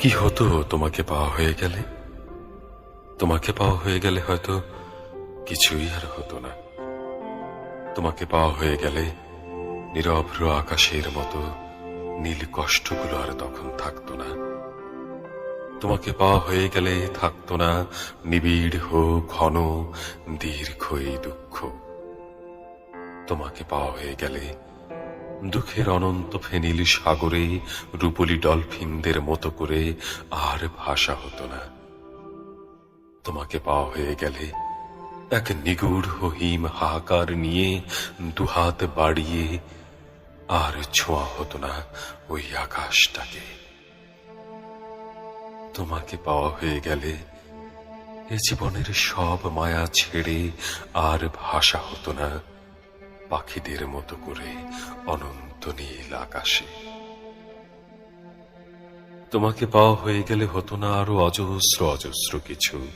কি হতো তোমাকে পাওয়া হয়ে গেলে? তোমাকে পাওয়া হয়ে গেলে হয়তো কিছুই আর হতো না। তোমাকে পাওয়া হয়ে গেলে নিরভ্র আকাশের মতো নীল কষ্টগুলো আর তখন থাকতো না। তোমাকে পাওয়া হয়ে গেলে থাকতো না নিবিড় ঘন দীর্ঘ এই দুঃখ। তোমাকে পাওয়া হয়ে গেলে দুঃখের অনন্ত ফেনিল সাগরে রূপলি ডলফিনদের মতো করে আর ভাষা হতো না। তোমাকে পাওয়া হয়ে গেলে এক নিগূঢ় হিম হাহাকার নিয়ে দুহাত বাড়িয়ে আর ছোঁয়া হতো না ওই আকাশটাকে। তোমাকে পাওয়া হয়ে গেলে এ জীবনের সব মায়া ছেড়ে আর ভাষা হতো না পাখিদের মতো করে অনন্ত নীল আকাশে। তোমাকে পাওয়া হয়ে গেলে হতো না আরো অজস্র অজস্র কিছু।